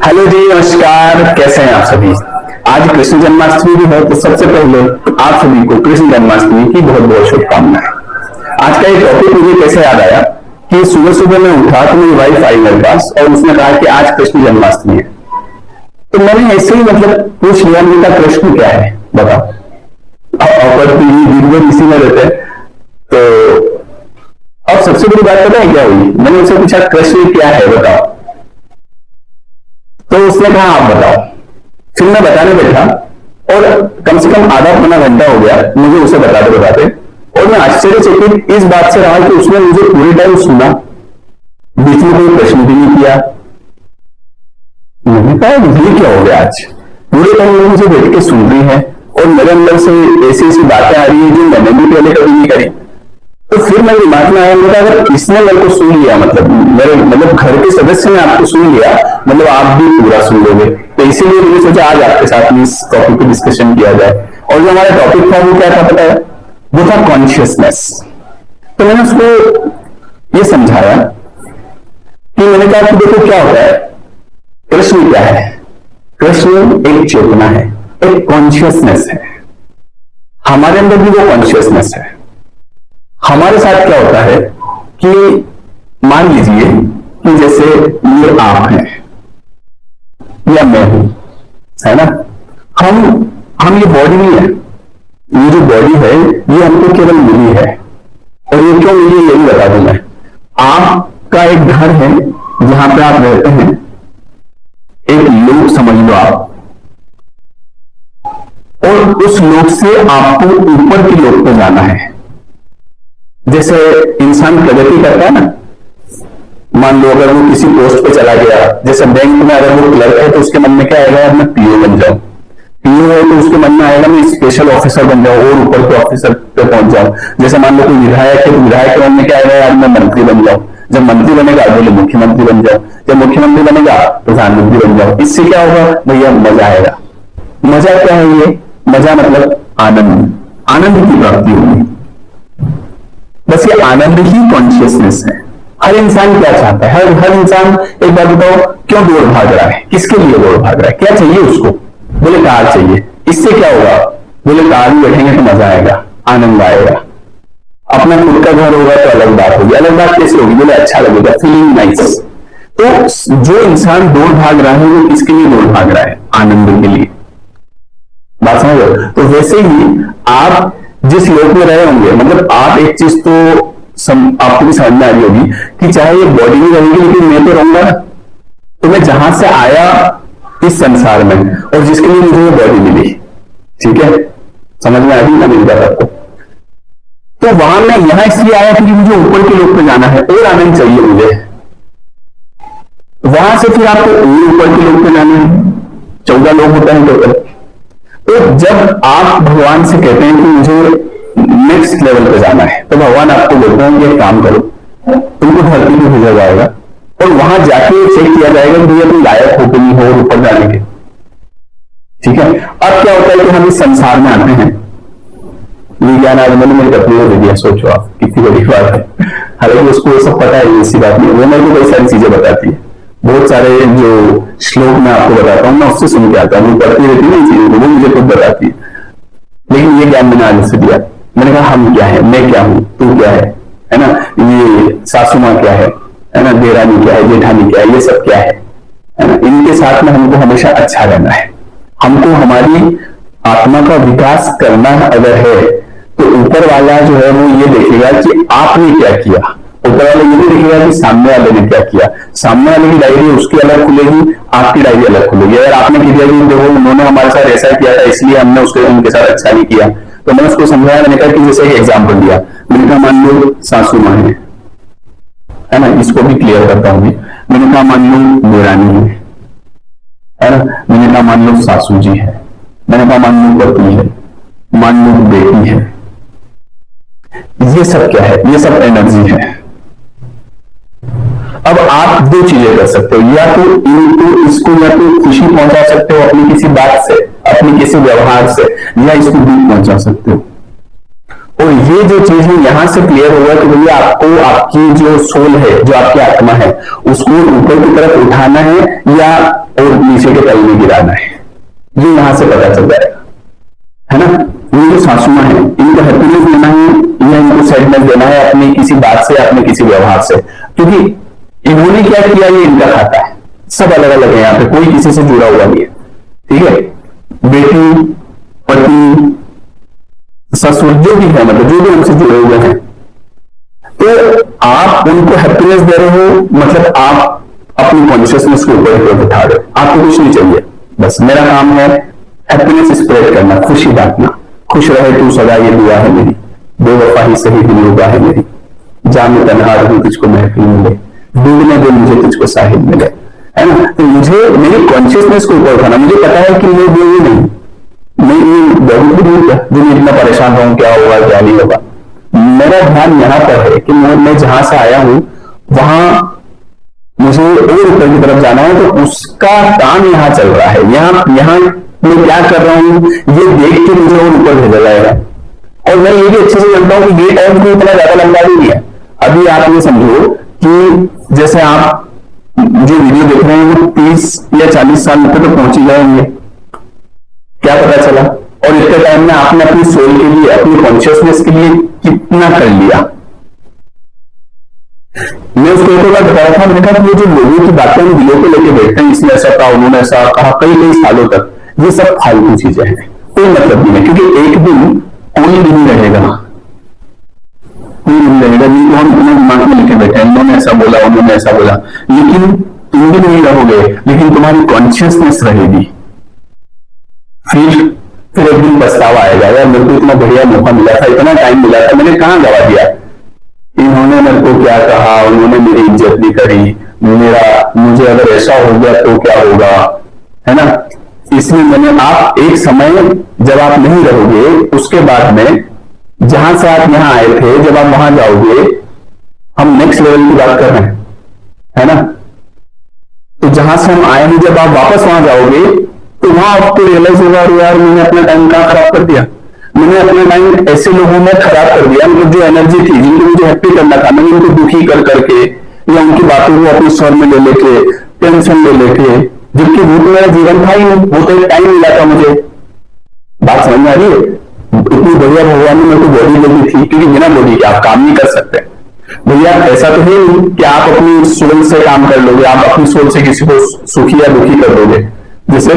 Hello जी, नमस्कार। कैसे हैं आप सभी। आज कृष्ण जन्माष्टमी भी है, तो सबसे पहले आप सभी को कृष्ण जन्माष्टमी की बहुत बहुत शुभकामनाएं। आज का ये टॉपिक मुझे कैसे याद आया कि सुबह सुबह मैं उठा तो मेरी वाइफ आई मेरे पास और उसने कहा कि आज कृष्ण जन्माष्टमी है। तो मैंने ऐसे ही पूछ लिया, मेरा कृष्ण क्या है बताओ। इसी में रहते हैं। तो अब सबसे बड़ी बात पता है क्या हुई, मैंने उससे पूछा कृष्ण क्या है बताओ, तो उसने कहा आप बताओ। फिर मैं बताने बैठा और कम से कम आधा पौना घंटा हो गया मुझे उसे बताते बताते, और मैं आश्चर्यचकित इस बात से रहा कि उसने मुझे पूरे टाइम सुना, बीच में कोई प्रश्न भी नहीं किया। मैंने कहा ये क्या हो गया, आज पूरे टाइम वो मुझे बैठ के सुन रही है और मेरे अंदर से ऐसी ऐसी बातें आ रही है जो मैंने भी पहले कभी नहीं करी। तो फिर मेरे दिमाग में आया, मेरा अगर इसने मेरे को सुन लिया, मतलब घर के सदस्य ने आपको सुन लिया, मतलब आप भी पूरा सुन लोगे। तो इसीलिए मैंने सोचा आज आपके साथ में इस टॉपिक पे डिस्कशन किया जाए। और जो हमारा टॉपिक था वो क्या था पता है, वो था कॉन्शियसनेस। तो मैंने उसको ये समझाया कि मैंने कहा कि देखो क्या होता है, कृष्ण क्या है। कृष्ण एक चेतना है, एक कॉन्शियसनेस है। हमारे अंदर भी वो कॉन्शियसनेस है। हमारे साथ क्या होता है कि मान लीजिए कि जैसे ये आप हैं या मैं हूं, है ना। हम ये बॉडी नहीं है, ये जो बॉडी है ये हमको केवल मिली है। और ये क्यों मिली यही बता दूं मैं। आपका एक घर है जहां पे आप रहते हैं, एक लोक समझ लो आप, और उस लोक से आपको ऊपर के लोक पे जाना है। जैसे इंसान प्रगति करता है ना, मान लो अगर वो किसी पोस्ट पे चला गया, जैसे बैंक में अगर वो क्लर्क है तो उसके मन में क्या आएगा, यार मैं पीओ बन जाऊं। पीओ है तो उसके मन में आएगा मैं स्पेशल ऑफिसर बन जाऊं और ऊपर के ऑफिसर पे पहुंच जाऊं। जैसे मान लो कोई विधायक है तो विधायक के मन में क्या आएगा, यार मैं मंत्री बन जाऊं। जब मंत्री बनेगा बोले मुख्यमंत्री बन जाओ, जब मुख्यमंत्री बनेगा प्रधानमंत्री बन जाओ। इससे क्या होगा भैया, मजा आएगा। मजा क्या है ये, मजा मतलब आनंद, आनंद की प्राप्ति होगी। बस ये आनंद ही कॉन्शियसनेस है। हर इंसान क्या चाहता है, हर इंसान, एक बात बताओ, क्यों दौड़ भाग रहा है, किसके लिए दौड़ भाग रहा है, क्या चाहिए उसको। बोले कार चाहिए। इससे क्या होगा, बोले कार में बैठेंगे तो मजा आएगा, आनंद आएगा। अपना खुद का घर होगा तो अलग बात होगी। अलग बात कैसे होगी, बोले अच्छा लगेगा, फीलिंग नाइस। तो जो इंसान दौड़ भाग रहा है वो किसके लिए दौड़ भाग रहा है, आनंद के लिए। बात समझ लो। तो वैसे ही आप जिस लोक में रहे होंगे, मतलब आप एक चीज तो आपको भी समझ में आ रही होगी कि चाहे ये बॉडी में रहेगी लेकिन मैं तो रहूंगा ना। तो मैं जहां से आया इस संसार में और जिसके लिए मुझे ये बॉडी मिली, ठीक है, समझ में आ रही ना मेरी बात आपको। तो वहां मैं यहां इसलिए आया क्योंकि मुझे ऊपर के लोक पे जाना है और आनंद चाहिए मुझे। वहां से फिर आपको ऊपर के लोक पे जाना है। 14 लोग होता है टोटल। तो जब आप भगवान से कहते हैं कि मुझे नेक्स्ट लेवल पे जाना है, तो भगवान आपको बोलते हैं कि एक काम करो, तुमको धरती पे भेजा जाएगा और वहां जाके चेक किया जाएगा कि भैया तुम लायक हो कि नहीं हो ऊपर जाने के। ठीक है। अब क्या होता है कि हम इस संसार में आते हैं, विज्ञान आज मैंने मेरी पत्नी को दे दिया, सोचो आप कितनी बड़ी बात है। हालांकि उसको ये सब पता है, ऐसी बात नहीं, वो मेरे को कई सारी चीजें बताती है। बहुत सारे जो श्लोक मैं आपको बताता हूँ मैं उससे सुन के आता हूँ, वो पढ़ती रहती है चीजों को, वो मुझे खुद बताती है। लेकिन ये ज्ञान मैंने आज से दिया। मैंने कहा हम क्या है, मैं क्या हूं, तू क्या है ना, ये सासू माँ क्या है ना, देरानी क्या है, जेठानी क्या है, ये सब क्या है ना। इनके साथ में हमको हमेशा अच्छा रहना है। हमको हमारी आत्मा का विकास करना अगर है तो ऊपर वाला जो है वो ये देखेगा कि आपने क्या किया। ऊपर वाला ये नहीं देखेगा कि सामने वाले ने क्या किया। सामने वाले की डायरी उसकी अलग खुलेगी, आपकी डायरी अलग खुलेगी। अगर आपने किया कि देखो उन्होंने हमारे साथ ऐसा किया था इसलिए हमने उनके साथ अच्छा नहीं किया, तो मैंने उसको समझाया। मैंने कहा कि जैसे एक एग्जाम्पल दिया, मैंने कहा मान लो सासू माँ है ना, इसको भी क्लियर करता हूँ। मैंने कहा मान लो देरानी है ना, मैंने कहा मान लो सासू जी है, मैंने कहा मान लो पति है, मान लो बेटी है। ये सब क्या है, ये सब एनर्जी है। अब आप दो चीजें कर सकते हो, या तो इनको इसको या तो खुशी पहुंचा सकते हो अपनी किसी बात से, अपनी किसी व्यवहार से, या इसको दुख पहुंचा सकते हो। और ये जो चीज है यहां से क्लियर होगा कि भैया आपको आपकी जो सोल है, जो आपकी आत्मा है, उसको ऊपर की तरफ उठाना है या और नीचे के तल में गिराना है, ये यहां से पता चल जाएगा, है ना। ये जो सासू मां है, इनको हैप्पीनेस देना है या इनको सैडनेस देना है अपनी किसी बात से, अपने किसी व्यवहार से, क्योंकि इन्होंने क्या किया ये इनका खाता है, सब अलग अलग है, यहाँ पे कोई किसी से जुड़ा हुआ नहीं है, ठीक है। बेटी, पति, ससुर जो भी है, मतलब जो भी उनसे जुड़े हुए हैं, तो आप उनको हैप्पीनेस दे रहे हो, मतलब आप अपनी कॉन्शियसनेस को ऊपर की ओर उठा रहे हो, आपको कुछ नहीं चाहिए, बस मेरा काम है हैप्पीनेस स्प्रेड करना, खुशी बांटना, खुश रहे तू सदा ये दुआ है मेरी, बेवफा ही सही दिलरुबा है मेरी, जाने तन्हा रहूं तुझको महफिल मिले, डूबने दे मुझे तुझको साहिल मिले, है ना। तो मुझे मेरी कॉन्शियसनेस को ऊपर उठाना, मुझे पता है कि मैं ये नहीं, मैं ये बहुत भी नहीं, जो मैं इतना परेशान रहूं क्या होगा क्या नहीं होगा, मेरा ध्यान यहाँ पर है कि मैं जहां से आया हूं वहां मुझे और ऊपर की तरफ जाना है, तो उसका काम यहाँ चल रहा है, यहाँ मैं क्या कर रहा हूं ये देख के मुझे और ऊपर भेजा जाएगा। और मैं ये भी अच्छे से जानता हूं कि ये टाइम भी इतना ज्यादा लंबा भी नहीं है। अभी आप ये समझो कि जैसे आप जो वीडियो देख रहे हैं वो 30 या 40 साल तक तो पहुंच ही जाएंगे, क्या पता चला, और इतने टाइम में आपने अपनी सोल के लिए, अपनी कॉन्शियसनेस के लिए कितना कर लिया। मैं उसको एक बार बताया था, मैंने कहा कि ये जो लोगों की बातें हम दिलों को लेके बैठते हैं, इसने ऐसा कहा, उन्होंने ऐसा कहा, कई सालों तक, ये सब फालतू चीजें हैं, कोई मतलब नहीं है, क्योंकि एक दिन कोई नहीं रहेगा, कोई नहीं रहेगा, जिनको हम अपने दिमाग में लेके बैठे हैं, उन्होंने ऐसा बोला, उन्होंने ऐसा बोला, लेकिन तुम भी नहीं रहोगे, लेकिन तुम्हारी कॉन्शियसनेस रहेगी। फिर एक दिन पछतावा आएगा, यार मेरे को इतना बढ़िया मौका मिला था, इतना टाइम मिला था, मैंने कहां गवा दिया, इन्होंने मेरे को क्या कहा, उन्होंने मेरी इज्जत नहीं करी, मुझे अगर ऐसा हो गया तो क्या होगा, है ना। इसलिए मैंने, आप एक समय जब आप नहीं रहोगे, उसके बाद में जहां से आप यहां आए थे, जब आप वहां जाओगे, हम नेक्स्ट लेवल की बात कर रहे हैं, है ना। तो जहां से हम आए हैं, जब आप वापस वहां जाओगे तो वहां आपको रियलाइज होगा, यार मैंने अपना टाइम कहां खराब कर दिया, मैंने अपना टाइम ऐसे लोगों में खराब कर दिया, मतलब जो एनर्जी थी, जिनको मुझे हैप्पी करना था, मैंने उनको दुखी कर करके या उनकी बातों को अपने स्वर में ले लेके, टेंशन ले लेके, जबकि वो तो मेरा जीवन था ही नहीं, वो तो एक टाइम मिला था मुझे। बात समझ में आ रही है? इतनी बढ़िया भगवान ने मेरे को बॉडी दे दी थी, क्योंकि बिना बॉडी के आप काम नहीं कर सकते भैया। ऐसा तो है नहीं कि आप अपनी सोल से काम कर लोगे, आप अपनी सोल से किसी को सुखी या दुखी कर दोगे। जैसे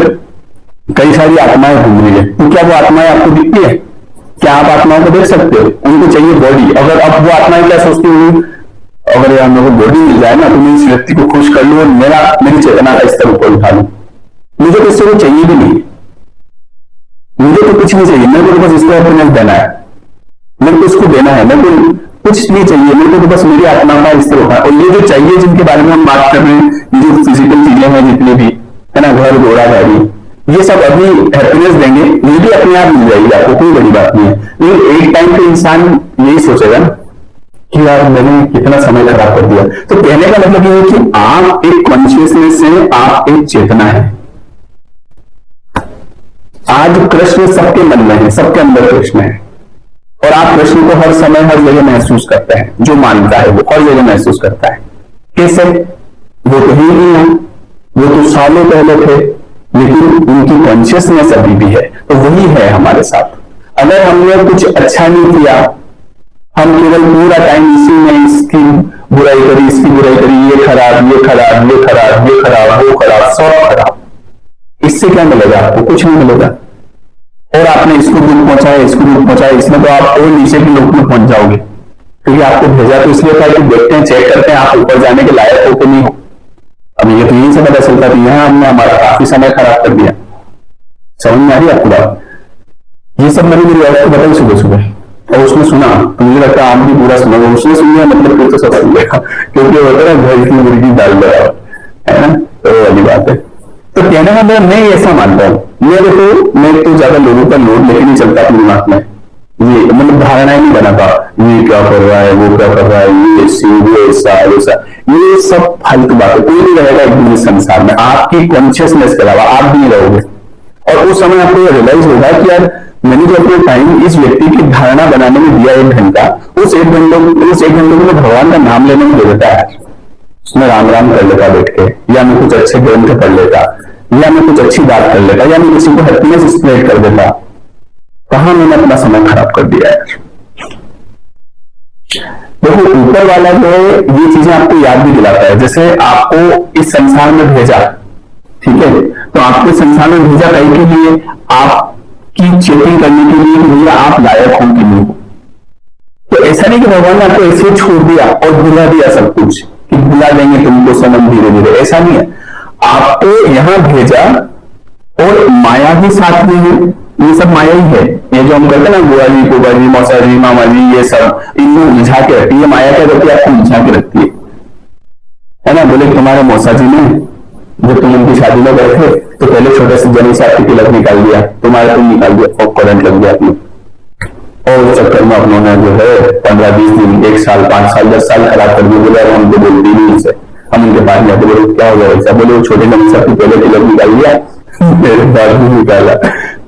कई सारी आत्माएं घूम रही है, तो क्या वो आत्माएं आपको दिखती है? क्या आप आत्माओं को देख सकते हो? उनको चाहिए बॉडी। अगर अब वो आत्माएं क्या सोचती होंगी, अगर यार मेरे को बॉडी मिल जाए ना, तो मैं इस व्यक्ति को खुश कर लूं और मेरी चेतना का स्तर ऊपर उठा लूं। मुझे तो इससे वो चाहिए भी नहीं, मुझे तो कुछ नहीं चाहिए, मेरे को तो बस इसको हैप्पीनेस देना है, मेरे को इसको देना है, मेरे को कुछ नहीं चाहिए, मेरे को तो बस मेरी आत्मा का स्तर उठा। और ये जो चाहिए जिनके बारे में हम बात कर रहे हैं, ये जो फिजिकल चीजें हैं जितनी भी, है ना, घर घोड़ा गाड़ी, ये सब अभी हैप्पीनेस देंगे, ये भी अपने आप मिल जाएगी आपको, कोई बड़ी बात नहीं है। लेकिन एक टाइम पे इंसान यही सोचेगा कि यार मैंने कितना समय खराब कर दिया। तो कहने का मतलब ये है कि आप एक कॉन्शियसनेस है, आप एक चेतना है। आज कृष्ण सबके मन में है, सबके अंदर कृष्ण है, और आप कृष्ण को हर समय हर जगह महसूस करते हैं। जो मानता है वो हर जगह महसूस करता है। कैसे? वो तो ही नहीं है, वो तो सालों पहले थे, लेकिन उनकी कॉन्शियसनेस अभी भी है, तो वही है हमारे साथ। अगर हमने कुछ अच्छा नहीं किया, हम केवल पूरा टाइम इसी में इसकी बुराई करी, इसकी बुराई करी, ये खराब, ये खराब, ये खराब, ये खराब, वो खराब, सब खराब, इससे क्या मिलेगा आपको? कुछ नहीं मिलेगा। और आपने इसको दुख पहुंचाया, इसको दुख पहुंचाया, इसमें तो आप और नीचे के लोग में पहुंच जाओगे, क्योंकि आपको भेजा तो इसलिए था कि देखते हैं, चेक करते हैं आप ऊपर जाने के लायक हो कि नहीं हो। अब ये तो यही से पता चलता था, यहां हमने हमारा काफी समय खराब कर दिया। समझ में आ रही आपको बात? ये सब मैंने मेरी वाइफ को बताई सुबह सुबह, और उसने सुना, तो मुझे लगता है आप भी पूरा सुना, उसने सुन लिया मतलब फिर तो सब सुन लिया, क्योंकि होता है घर की मुर्गी दाल बराबर, है ना, तो वाली बात है। तो कहने का मैं ऐसा मानता हूं, मैं तो ज्यादा लोगों का लोड लेके नहीं चलता अपने दिमाग में, ये मतलब धारणाएं नहीं बनाता, ये क्या कर रहा है, वो क्या कर रहा है, ये ऐसा वैसा, ये सब फालतू बात है। कोई नहीं रहेगा एक दिन इस संसार में आपकी कॉन्शियसनेस के अलावा, आप भी नहीं रहोगे। और उस समय आपको रियलाइज होगा कि यार मैंने जो अपना टाइम इस व्यक्ति की धारणा बनाने में दिया 1 घंटा, उस एक घंटे को मैं भगवान का नाम लेने में दे देता है। मैं राम राम कर लेता बैठ के, या मैं कुछ अच्छे ग्रंथ पढ़ लेता, या मैं कुछ अच्छी बात कर लेता, या मैं किसी को हैप्पीनेस स्प्रेड कर देता। कहां मैंने अपना समय खराब कर दिया है। देखो ऊपर वाला जो है ये चीजें आपको याद भी दिलाता है। जैसे आपको इस संसार में भेजा, ठीक है, तो आपको इस संसार में भेजा कहीं के लिए, आपकी चेकिंग करने के लिए कि भैया आप लायक हो कि नहीं। तो ऐसा नहीं कि भगवान ने आपको ऐसे छोड़ दिया और भुला दिया सब कुछ कि भुला देंगे तुमको समझ धीरे धीरे, ऐसा नहीं है। आपको यहां भेजा और माया भी साथ में है, ये सब माया ही है। ये जो हम करते हैं ना बुआ जी, कुबा जी, मौसा जी, मामा जी, ये सब इनको उलझा के रखती है। माया क्या करती है, आपको उलझा के रखती है ना। बोले तुम्हारे मौसा जी ने जब तुम उनकी शादी में गए थे तो पहले छोटे से जनी से आपकी तिलक निकाल दिया, तुम्हारा तुम निकाल दिया और करंट लग गया अपने, और उस चक्कर में अपनों ने जो है 15-20 दिन, 1 साल, 5 साल, 10 साल खराब कर दिए। बोले अब हमको बोलती नहीं उनसे, हम उनके पास जाते, बोले क्या हो गया वैसा, बोले वो छोटे जनी से आपकी पहले तिलक निकाल दिया, मेरे बाद भी निकाला।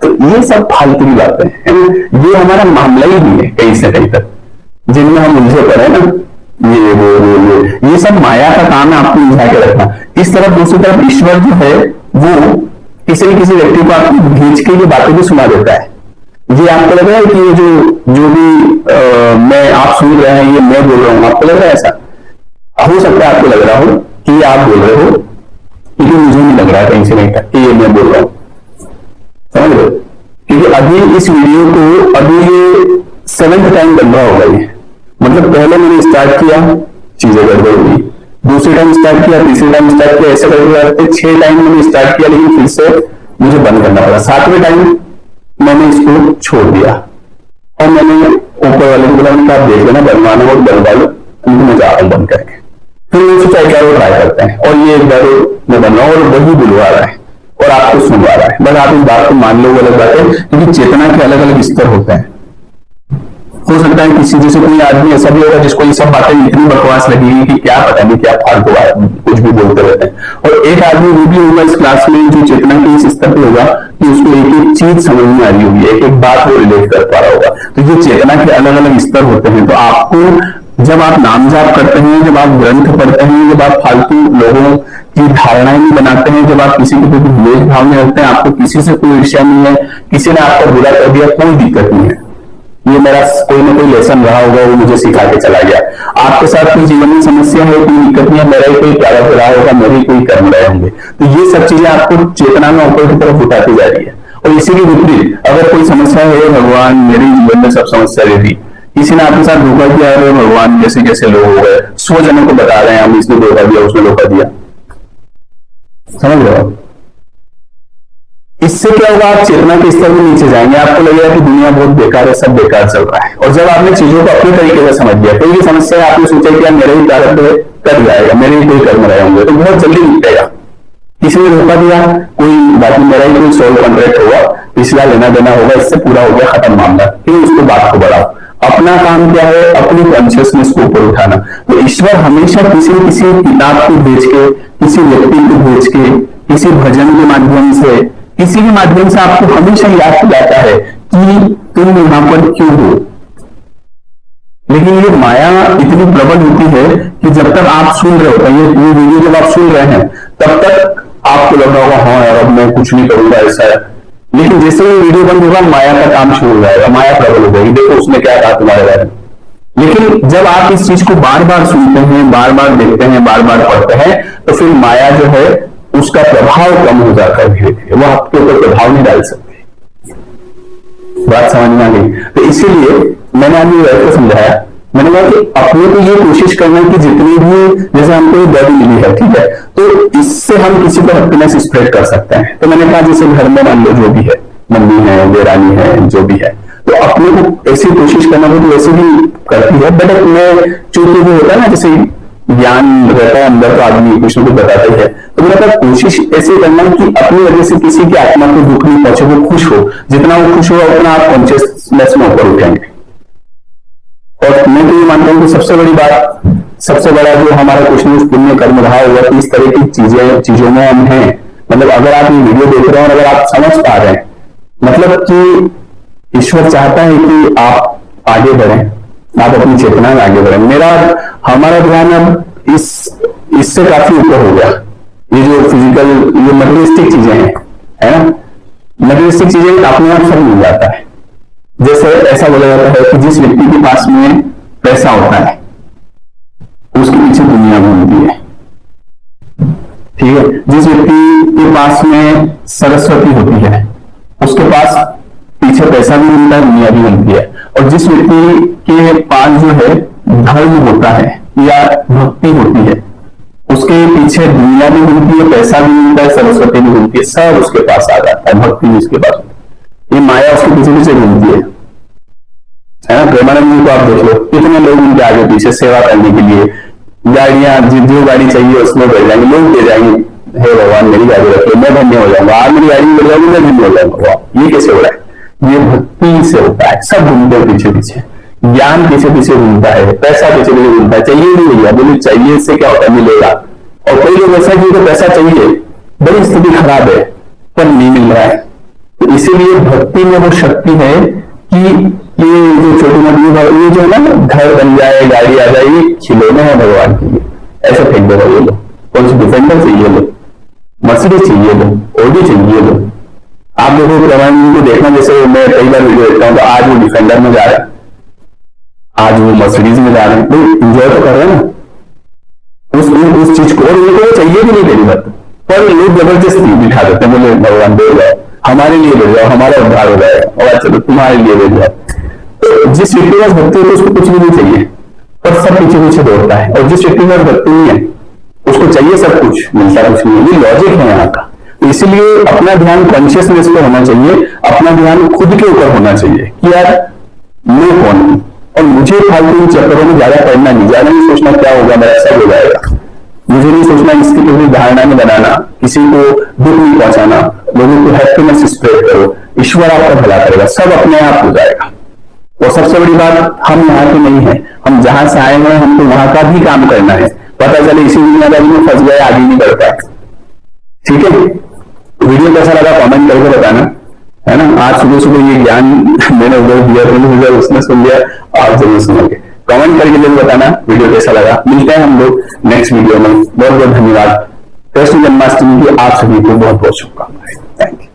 तो ये सब फालतू की बातें हैं, ये हमारा मामला ही नहीं है कहीं से कहीं तक, जिनमें हम उलझे पड़े ना, ये सब माया का काम है, आपको उलझा के रखना। इस तरफ दूसरी तरफ ईश्वर जो है वो किसी न किसी व्यक्ति को आपको भेज के ये बातें भी सुना देता है। ये आपको लग रहा है कि ये जो भी मैं आप सुन रहे हैं ये मैं बोल रहा हूं, आपको लग रहा है ऐसा? हो सकता है आपको लग रहा हो कि ये आप बोल रहे हो, क्योंकि मुझे नहीं लग रहा है कहीं से कहीं तक कि ये मैं बोल रहा हूं, समझ लो। क्योंकि अभी इस वीडियो को अभी ये 7th टाइम बन रहा होगा ये, मतलब पहले मैंने स्टार्ट किया, चीजें गड़बड़ हुई, दूसरे टाइम स्टार्ट किया, तीसरे टाइम स्टार्ट किया, ऐसे करके 6 टाइम मैंने स्टार्ट किया, लेकिन फिर से मुझे बंद करना पड़ा। 7वें टाइम मैंने इसको छोड़ दिया और मैंने ऊपर वाले को बोला आप देख लेना, बनवाना हो बनवा लो, उनको मैं जा रहा हूं बंद करके। फिर मैं सोचा एक बार ट्राई करते हैं, और ये एक बार मैं बन रहा हूं और वही बुलवा रहा है और आपको सुनवा रहा है। बस आप इस बात को मान लो, अलग बात है, क्योंकि चेतना के अलग अलग स्तर होते हैं। हो सकता है किसी जैसे कोई आदमी ऐसा भी होगा जिसको ये सब बातें इतनी बकवास लगेगी कि क्या पता नहीं क्या फालतू कुछ भी बोलते रहते हैं, और एक आदमी वो भी होगा इस क्लास में जो चेतना के इस स्तर पे होगा कि उसको एक एक चीज समझ में आ रही होगी, एक एक बात वो रिलेट कर पा रहा होगा। तो ये चेतना के अलग अलग स्तर होते हैं। तो आपको जब आप नाम जाप करते हैं, जब आप ग्रंथ पढ़ते हैं, जब आप फालतू लोगों की धारणाएं नहीं बनाते हैं, जब आप किसी के प्रति द्वेष भाव में रखते हैं, आपको किसी से कोई ईर्ष्या नहीं है, किसी ने आपको बुरा कर दिया, कोई दिक्कत नहीं है। ये मेरा कोई ना कोई लेसन रहा होगा, वो मुझे सिखा के चला गया। आपके साथ कोई जीवन में समस्या है, कोई दिक्कत नहीं है, मेरा ही कोई प्रारब्ध रहा होगा, मेरे ही कोई कर्म रहे होंगे। तो ये सब चीजें आपको चेतना में ऊपर की तरफ उठाती जा रही है। और इसी के विपरीत अगर कोई समस्या है, भगवान मेरे जीवन में सब समस्या दे दी, किसी ने आपके साथ धोखा किया है, भगवान जैसे जैसे लोग हो गए 100 जनों को बता रहे हैं हम इसने धोखा दिया, उसने धोखा दिया, समझ रहे हो? इससे क्या होगा, आप चेतना के स्तर में नीचे जाएंगे, आपको लगेगा कि दुनिया बहुत बेकार है, सब बेकार चल रहा है। और जब आपने चीजों को अपने तरीके से समझ लिया, कोई भी समस्या है आपने सोचा कि मेरे ही प्रारब्ध कट जाएगा, मेरे ही कोई कर्म रहे होंगे, तो बहुत जल्दी निपटेगा। किसी ने धोखा दिया, कोई बाकी मेरा ही कोई सोल कॉन्ट्रैक्ट होगा, पिछला लेना देना होगा, इससे पूरा हो गया, खत्म मामला, फिर उसको बात को बढ़ाओ। अपना काम क्या है, अपनी कॉन्शियसनेस को ऊपर उठाना। तो ईश्वर हमेशा किसी न किसी किताब को भेज के, किसी व्यक्ति को भेज के, किसी भजन के माध्यम से, किसी भी माध्यम से आपको हमेशा याद दिलाता है कि तुम यहां पर क्यों हो। लेकिन ये माया इतनी प्रबल होती है कि जब तक आप सुन रहे हो, ये वीडियो जब आप सुन रहे हैं तब तक आपको लग रहा होगा हाँ यार अब मैं कुछ नहीं करूंगा ऐसा है। लेकिन जैसे ही वीडियो बंद होगा माया का काम शुरू हो जाएगा, माया प्रबल हो जाएगी, देखो उसने क्या कहा तुम्हारे बारे में। लेकिन जब आप इस चीज को बार बार सुनते हैं, बार बार देखते हैं, बार बार पढ़ते हैं, तो फिर माया जो है उसका प्रभाव कम हो जाता है, धीरे धीरे वो आपके ऊपर प्रभाव नहीं डाल सकते। बात समझ में आ गई? तो इसीलिए मैंने आपको वैसे समझाया, मैंने कहा कि अपने को ये कोशिश करना कि जितनी भी, जैसे हमको बॉडी मिली है, ठीक है, तो इससे हम किसी को हैप्पीनेस स्प्रेड कर सकते हैं। तो मैंने कहा जैसे घर में मान लो जो भी है, मम्मी है, देरानी है, जो भी है, तो अपने को ऐसी कोशिश करना हो तो वैसे भी करती है, बट मैं चूंकि वो होता है ना, जैसे ज्ञान रहता है अंदर, तो आदमी कुछ न कुछ बताता ही है। तो मैंने कहा कोशिश ऐसे करना कि अपनी वजह से किसी की आत्मा को दुख नहीं पहुंचे, वो खुश हो, जितना वो खुश हो उतना आप कॉन्शियसनेस में ऊपर उठेंगे। और मैं तो ये मानता हूं कि सबसे बड़ी बात, सबसे बड़ा जो हमारा कुछ न कुछ पुण्य कर्म रहा होगा कि इस तरह की चीजों में हम हैं। मतलब अगर आप ये वीडियो देख रहे हैं और अगर आप समझ पा रहे हैं, मतलब कि ईश्वर चाहता है कि आप आगे बढ़ें, आप अपनी चेतना में आगे बढ़ें। हमारा ध्यान अब इससे काफी ऊपर हो गया। ये जो फिजिकल, ये मटेरियलिस्टिक चीजें हैं, है ना, मटेरियलिस्टिक चीजें अपने आप सब मिल जाता है। जैसे ऐसा बोला जाता है कि जिस व्यक्ति के पास में पैसा होता है उसके पीछे दुनिया घूमती है, ठीक है। जिस व्यक्ति के पास में सरस्वती होती है उसके पास पीछे पैसा भी मिलता है, दुनिया भी मिलती है। और जिस व्यक्ति के पास जो है धर्म होता है या भक्ति होती है उसके पीछे दुनिया भी मिलती है, पैसा भी मिलता है, सरस्वती भी मिलती है, सब उसके पास आ जाता है, भक्ति भी उसके पास। ये माया उसके पीछे पीछे घूमती है ना। प्रेमानंद जी को आप देख लो, कितने लोग उनके आगे पीछे सेवा करने के लिए गाड़ियां, जो गाड़ी चाहिए उसमें बैठ जाएंगे, लोग दे जाएंगे, हे भगवान मेरी गाड़ी रख लो, मैं धन्य हो जाऊंगा, आज मेरी गाड़ी में बैठ जाऊंगी, मैं धन्य हो जाऊंगा। ये कैसे हो रहा है? ये भक्ति से होता है। सब घूमते हैं पीछे पीछे, ज्ञान पीछे पीछे घूमता है, पैसा पीछे पीछे घूमता है। चाहिए नहीं भैया, बोले चाहिए, इससे क्या होता है, मिलेगा। और कई लोग ऐसा कि तो पैसा चाहिए, बड़ी स्थिति खराब है पर नहीं मिल रहा है। तो इसीलिए भक्ति में वो शक्ति है कि ये जो छोटी मोटी ये जो है ना, घर बन जाए, गाड़ी आ जाए, ये खिलौने हैं भगवान के लिए। ऐसे फेंक दो ये लो, कौन सी डिफेंडर चाहिए लो, मर्सिडीज चाहिए लो, ऑडी चाहिए लो। आप देखो प्रमाण को देखना, जैसे मैं कई बार वीडियो देखता हूँ तो आज वो डिफेंडर में जा रहे हैं, आज वो मर्सिडीज में जा रहे हैं, तो इंजॉय तो कर रहे हैं ना उस चीज को। और उनको चाहिए भी नहीं पहली बात, पर लोग जबरदस्ती बिठा देते हैं, बोले भगवान दे जाओ, हमारे लिए दे जाओ, हमारा उद्धार हो जाएगा, और चलो तुम्हारे लिए दे जाओ। तो जिस व्यक्ति का भक्ति है तो उसको कुछ भी नहीं चाहिए, पर सब पीछे पीछे दौड़ता है। और जिस व्यक्ति का भक्ति नहीं है उसको चाहिए सब कुछ, मिलता कुछ नहीं। ये लॉजिक है यहाँ का। तो इसीलिए अपना ध्यान कॉन्शियसनेस पे होना चाहिए, अपना ध्यान खुद के ऊपर होना चाहिए कि यार मैं कौन हूं, और मुझे फालतू चक्करों में ज्यादा पढ़ना नहीं, ज्यादा नहीं सोचना क्या होगा मेरा सब हो जाएगा। मुझे नहीं सोचना इसकी कोई धारणा नहीं बनाना, किसी को दुख नहीं पहुंचाना, लोगों को हैप्पीनेस स्प्रेड करो, ईश्वर आपका भला करेगा, सब अपने आप हो जाएगा। और सबसे बड़ी बात, हम यहाँ के नहीं है, हम जहां से आए हैं हमको वहां का भी काम करना है। पता चले इसी दुनियादारी में फंस गए, आगे नहीं बढ़ पाए। ठीक है, वीडियो कैसा लगा कमेंट करके बताना, है ना। आज सुबह सुबह ये ज्ञान मैंने उधर दिया, तो उसने सुन लिया, आप जरूर सुनोगे। कमेंट करके जरूर बताना वीडियो कैसा लगा। मिलते हैं हम लोग नेक्स्ट वीडियो में। बहुत बहुत धन्यवाद। कृष्ण जन्माष्टमी की आप सभी को बहुत बहुत शुभकामनाएं। Thank you.